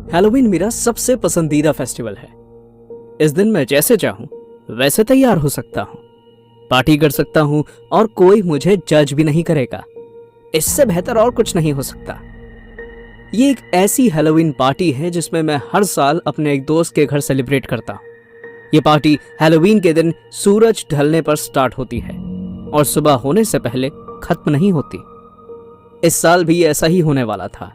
Halloween मेरा सबसे पसंदीदा फेस्टिवल है। इस दिन मैं जैसे चाहूं वैसे तैयार हो सकता हूं, पार्टी कर सकता हूं और कोई मुझे जज भी नहीं करेगा। इससे बेहतर और कुछ नहीं हो सकता। ये एक ऐसी हैलोवीन पार्टी है जिसमें मैं हर साल अपने एक दोस्त के घर सेलिब्रेट करता हूं। ये पार्टी हैलोवीन के दिन सूरज ढलने पर स्टार्ट होती है और सुबह होने से पहले खत्म नहीं होती। इस साल भी ऐसा ही होने वाला था।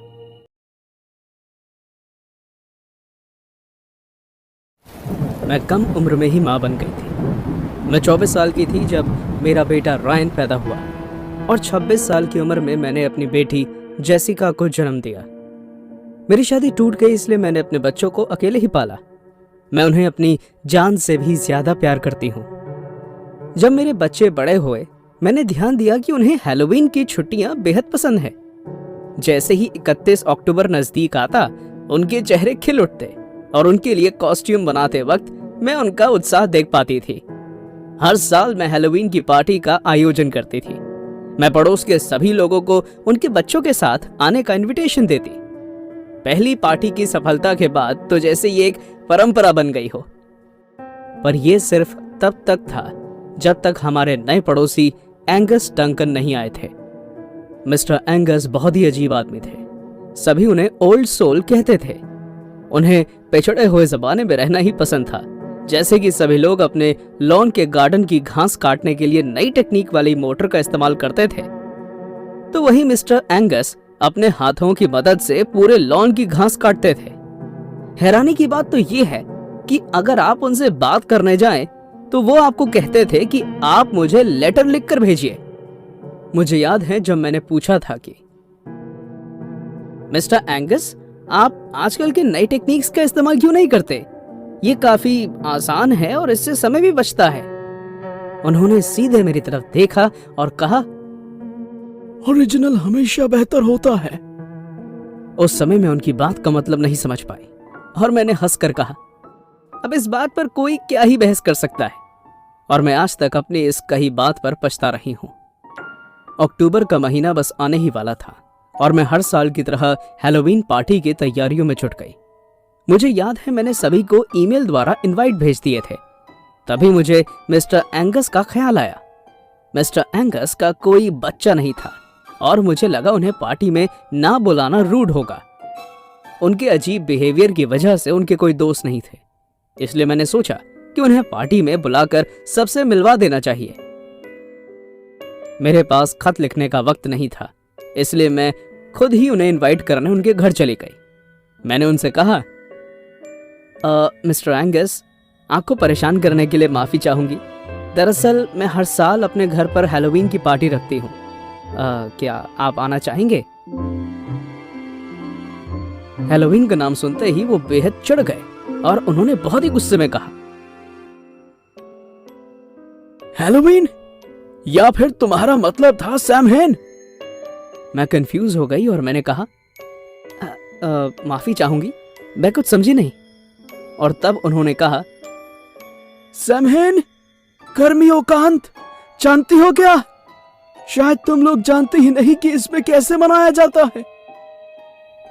मैं कम उम्र में ही मां बन गई थी। मैं 24 साल की थी जब मेरा बेटा रायन पैदा हुआ और 26 साल की उम्र में मैंने अपनी बेटी जेसिका को जन्म दिया। मेरी शादी टूट गई, इसलिए मैंने अपने बच्चों को अकेले ही पाला। मैं उन्हें अपनी जान से भी ज्यादा प्यार करती हूँ। जब मेरे बच्चे बड़े हुए, मैंने ध्यान दिया कि उन्हें हैलोवीन की छुट्टियां बेहद पसंद है। जैसे ही 31 अक्टूबर नजदीक आता, उनके चेहरे खिल उठते और उनके लिए कॉस्ट्यूम बनाते वक्त मैं उनका उत्साह देख पाती थी। हर साल मैं हैलोवीन की पार्टी का आयोजन करती थी। मैं पड़ोस के सभी लोगों को उनके बच्चों के साथ आने का इनविटेशन देती। पहली पार्टी की सफलता के बाद तो जैसे ये एक परंपरा बन गई हो। पर यह सिर्फ तब तक था जब तक हमारे नए पड़ोसी एंगस डंकन नहीं आए थे। मिस्टर एंगस बहुत ही अजीब आदमी थे। सभी उन्हें ओल्ड सोल कहते थे। उन्हें पिछड़े हुए जमाने में रहना ही पसंद था। जैसे कि सभी लोग अपने लॉन के गार्डन की घास काटने के लिए नई टेक्निक वाली मोटर का इस्तेमाल करते थे, तो वही मिस्टर एंगस अपने हाथों की मदद से पूरे लॉन की घास काटते थे। हैरानी की बात तो ये है कि अगर आप उनसे बात करने जाएं, तो वो आपको कहते थे कि आप मुझे लेटर लिखकर भेजिए। मुझे याद है जब मैंने पूछा था कि मिस्टर एंगस, आप आजकल के नई टेक्निक्स का इस्तेमाल क्यों नहीं करते? ये काफी आसान है और इससे समय भी बचता है। उन्होंने सीधे मेरी तरफ देखा और कहा, ओरिजिनल हमेशा बेहतर होता है। उस समय मैं उनकी बात का मतलब नहीं समझ पाई और मैंने हंसकर कहा, अब इस बात पर कोई क्या ही बहस कर सकता है। और मैं आज तक अपनी इस कही बात पर पछता रही हूं। अक्टूबर का महीना बस आने ही वाला था और मैं हर साल की तरह हैलोवीन पार्टी की तैयारियों में जुट गई। मुझे याद है मैंने सभी को ईमेल द्वारा इनवाइट भेज दिए थे। तभी मुझे मिस्टर एंगस का ख्याल आया। मिस्टर एंगस का कोई बच्चा नहीं था और मुझे लगा उन्हें पार्टी में ना बुलाना रूड होगा। उनके अजीब बिहेवियर की वजह से उनके कोई दोस्त नहीं थे, इसलिए मैंने सोचा कि उन्हें पार्टी में बुलाकर सबसे मिलवा देना चाहिए। मेरे पास खत लिखने का वक्त नहीं था, इसलिए मैं खुद ही उन्हें इनवाइट करने उनके घर चली गई। मैंने उनसे कहा, मिस्टर एंगस, आपको परेशान करने के लिए माफी चाहूंगी। दरअसल मैं हर साल अपने घर पर हैलोवीन की पार्टी रखती हूँ। क्या आप आना चाहेंगे? हैलोवीन का नाम सुनते ही वो बेहद चिढ़ गए और उन्होंने बहुत ही गुस्से में कहा, हैलोवीन? या फिर तुम्हारा मतलब था सैमहेन? मैं कंफ्यूज हो गई और मैंने कहा, माफी चाहूंगी, मैं कुछ समझी नहीं। और तब उन्होंने कहा, सैमहेन, गर्मियों का अंत जानती हो क्या? शायद तुम लोग जानते ही नहीं कि इसमें कैसे मनाया जाता है।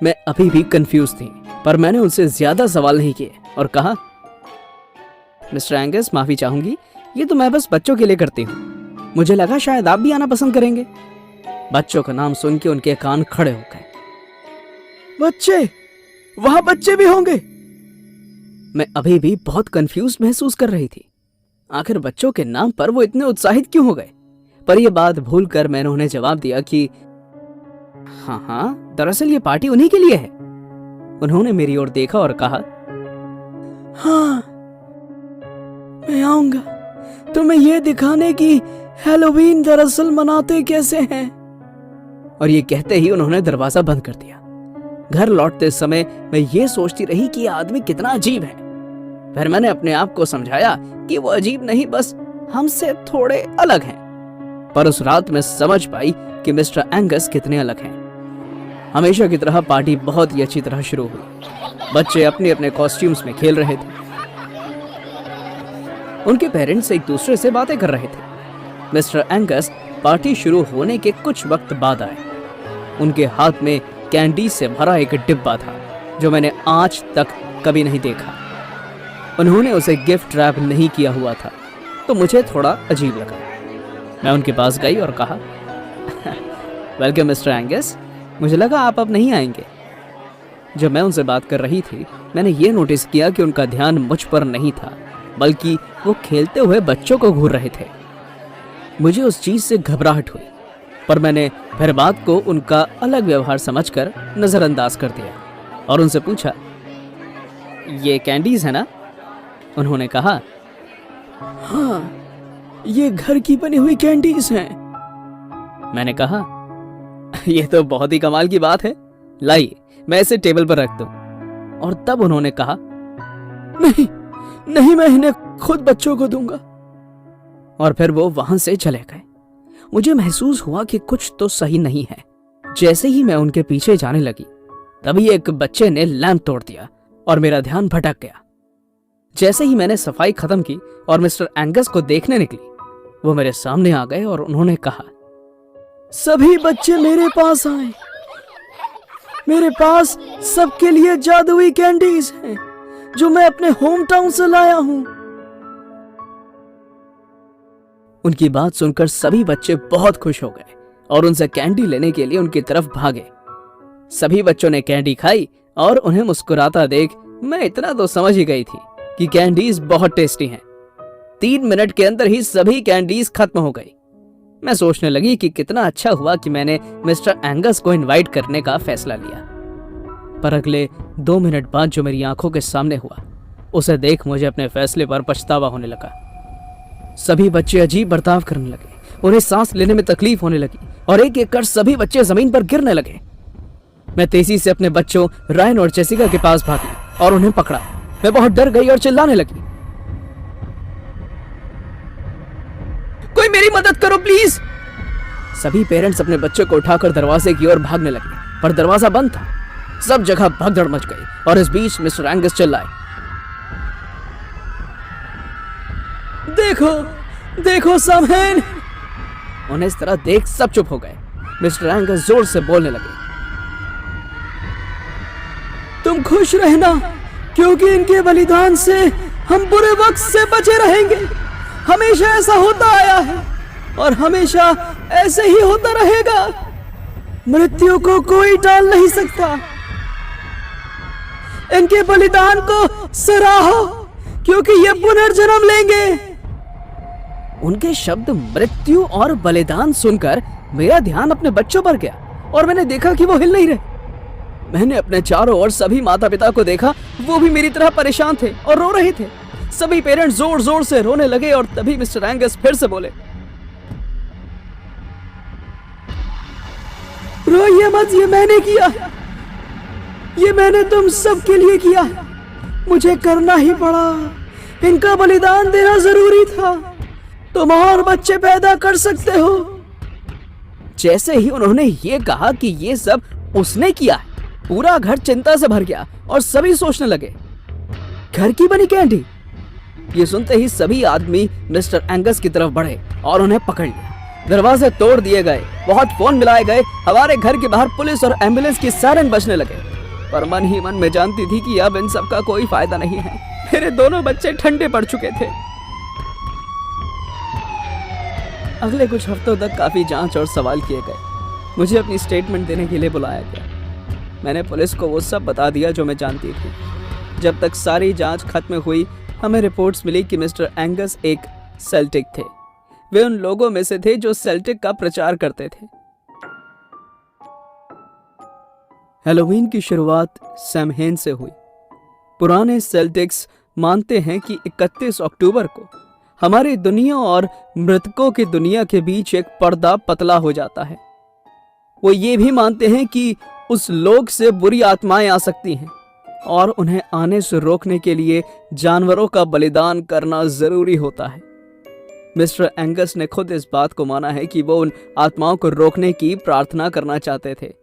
मैं अभी भी कंफ्यूज थी, पर मैंने उनसे ज्यादा सवाल नहीं किए और कहा, मिस्टर एंगस, माफी चाहूंगी, ये तो मैं बस बच्चों के लिए करती हूँ। मुझे लगा शायद आप भी आना पसंद करेंगे। बच्चों का नाम सुन के उनके कान खड़े हो गए। बच्चे? वहां बच्चे भी होंगे? मैं अभी भी बहुत कंफ्यूज महसूस कर रही थी। आखिर बच्चों के नाम पर वो इतने उत्साहित क्यों हो गए? पर यह बात भूलकर मैंने उन्हें जवाब दिया कि हाँ, दरअसल ये पार्टी उन्हीं के लिए है। उन्होंने मेरी ओर देखा और कहा, हाँ, मैं आऊंगा तुम्हें यह दिखाने की हैलोवीन दरअसल मनाते कैसे हैं। और ये कहते ही उन्होंने दरवाजा बंद कर दिया। घर लौटते समय मैं ये सोचती रही कि यह आदमी कितना अजीब है। फिर मैंने अपने आप को समझाया कि वो अजीब नहीं, बस हमसे थोड़े अलग हैं। पर उस रात में समझ पाई कि मिस्टर एंगस कितने अलग हैं। हमेशा की तरह पार्टी बहुत ही अच्छी तरह शुरू हुई। बच्चे अपने अपने कॉस्ट्यूम्स में खेल रहे थे। उनके पेरेंट्स एक दूसरे से बातें कर रहे थे। मिस्टर एंगस पार्टी शुरू होने के कुछ वक्त बाद आए। उनके हाथ में कैंडी से भरा एक डिब्बा था जो मैंने आज तक कभी नहीं देखा। उन्होंने उसे गिफ्ट रैप नहीं किया हुआ था, तो मुझे थोड़ा अजीब लगा। मैं उनके पास गई और कहा, वेलकम मिस्टर एंगस, मुझे लगा आप अब नहीं आएंगे। जब मैं उनसे बात कर रही थी, मैंने ये नोटिस किया कि उनका ध्यान मुझ पर नहीं था, बल्कि वो खेलते हुए बच्चों को घूर रहे थे। मुझे उस चीज से घबराहट हुई, पर मैंने फिर बात को उनका अलग व्यवहार समझकर नजरअंदाज कर दिया और उनसे पूछा, ये कैंडीज है ना? उन्होंने कहा, हाँ, ये घर की बनी हुई कैंडीज हैं। मैंने कहा, यह तो बहुत ही कमाल की बात है, लाइए मैं इसे टेबल पर रख दूं। और तब उन्होंने कहा, नहीं नहीं, मैं इन्हें खुद बच्चों को दूंगा। और फिर वो वहां से चले गए। मुझे महसूस हुआ कि कुछ तो सही नहीं है। जैसे ही मैं उनके पीछे जाने लगी, तभी एक बच्चे ने लैंप तोड़ दिया और मेरा ध्यान भटक गया। जैसे ही मैंने सफाई खत्म की और मिस्टर एंगस को देखने निकली, वो मेरे सामने आ गए और उन्होंने कहा, सभी बच्चे मेरे पास आए। मेरे पास सबके लिए जादुई कैंडीज हैं, जो मैं अपने होम टाउन से लाया हूं। उनकी बात सुनकर सभी बच्चे बहुत खुश हो गए और उनसे कैंडी लेने के लिए उनकी तरफ भागे। सभी बच्चों ने कैंडी खाई और उन्हें मुस्कुराता देख मैं इतना तो समझ ही गई थी कि कैंडीज बहुत टेस्टी हैं। 3 मिनट के अंदर ही सभी कैंडीज खत्म हो गई। मैं सोचने लगी कि कितना अच्छा हुआ कि मैंने मिस्टर एंगस को इनवाइट करने का फैसला लिया। पर अगले 2 मिनट बाद जो मेरी आंखों के सामने हुआ, उसे देख मुझे अपने फैसले पर पछतावा होने लगा। सभी बच्चे अजीब बर्ताव करने लगे, उन्हें सांस लेने में तकलीफ होने लगी और एक एक कर सभी बच्चे जमीन पर गिरने लगे। मैं तेजी से अपने बच्चों रायन और जेसिका के पास भागी और उन्हें पकड़ा। मैं बहुत डर गई और चिल्लाने लगी, कोई मेरी मदद करो प्लीज। सभी पेरेंट्स अपने बच्चों को उठाकर दरवाजे की ओर भागने लगे, पर दरवाजा बंद था। सब जगह भगदड़ मच गई और इस बीच मिस्टर एंगस चिल्लाए, देखो देखो समहेन। उन्हें इस तरह देख सब चुप हो गए। मिस्टर एंगस जोर से बोलने लगे, तुम खुश रहना, क्योंकि इनके बलिदान से हम बुरे वक्त से बचे रहेंगे। हमेशा ऐसा होता आया है और हमेशा ऐसे ही होता रहेगा। मृत्यु को कोई टाल नहीं सकता। इनके बलिदान को सराहो, क्योंकि ये पुनर्जन्म लेंगे। उनके शब्द मृत्यु और बलिदान सुनकर मेरा ध्यान अपने बच्चों पर गया और मैंने देखा कि वो हिल नहीं रहे। मैंने अपने चारों ओर सभी माता पिता को देखा, वो भी मेरी तरह परेशान थे और रो रहे थे। सभी पेरेंट्स जोर जोर से रोने लगे और तभी मिस्टर एंगस फिर से बोले, रोइए मत, ये मैंने किया, ये मैंने तुम सबके लिए किया। मुझे करना ही पड़ा, इनका बलिदान देना जरूरी था। तुम और बच्चे पैदा कर सकते हो। जैसे ही उन्होंने ये कहा कि ये सब उसने किया है, पूरा घर चिंता से भर गया और सभी सोचने लगे, घर की बनी कैंडी। ये सुनते ही सभी आदमी मिस्टर एंगस की तरफ बढ़े और उन्हें पकड़ लिया। दरवाजे तोड़ दिए गए, बहुत फोन मिलाए गए। हमारे घर के बाहर पुलिस और एम्बुलेंस की सायरन बजने लगे। पर मन ही मन में जानती थी कि अब इन सब का कोई फायदा नहीं है। मेरे दोनों बच्चे ठंडे पड़ चुके थे। अगले कुछ हफ्तों तक काफी जांच और सवाल किए गए। मुझे अपनी स्टेटमेंट देने के लिए बुलाया गया। मैंने पुलिस को वो सब बता दिया जो मैं जानती थी। जब तक सारी जांच खत्म हुई, हमें रिपोर्ट्स मिली कि मिस्टर एंगस एक सेल्टिक थे। वे उन लोगों में से थे जो सेल्टिक का प्रचार करते थे। हैलोवीन की शुरुआत सैमहेन से हुई। पुराने सेल्टिक्स मानते हैं कि 31 अक्टूबर को हमारी दुनिया और मृतकों की दुनिया के बीच एक पर्दा पतला हो जाता है। वो ये भी मानते हैं कि उस लोक से बुरी आत्माएं आ सकती हैं और उन्हें आने से रोकने के लिए जानवरों का बलिदान करना जरूरी होता है। मिस्टर एंगस ने खुद इस बात को माना है कि वो उन आत्माओं को रोकने की प्रार्थना करना चाहते थे,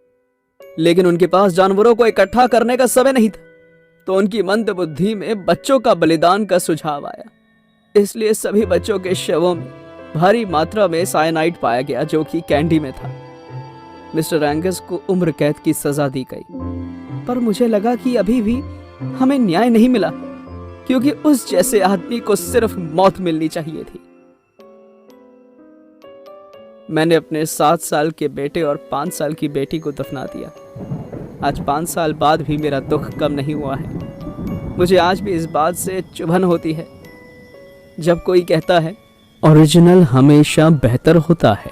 लेकिन उनके पास जानवरों को इकट्ठा करने का समय नहीं था। तो उनकी मंद बुद्धि में बच्चों का बलिदान का सुझाव आया। इसलिए सभी बच्चों के शवों में भारी मात्रा में साइनाइड पाया गया, जो कि कैंडी में था। मिस्टर एंगस को उम्र कैद की सजा दी गई। पर मुझे लगा कि अभी भी हमें न्याय नहीं मिला, क्योंकि उस जैसे आदमी को सिर्फ मौत मिलनी चाहिए थी। मैंने अपने 7 साल के बेटे और 5 साल की बेटी को दफना दिया। आज 5 साल बाद भी मेरा दुख कम नहीं हुआ है। मुझे आज भी इस बात से चुभन होती है जब कोई कहता है ओरिजिनल हमेशा बेहतर होता है।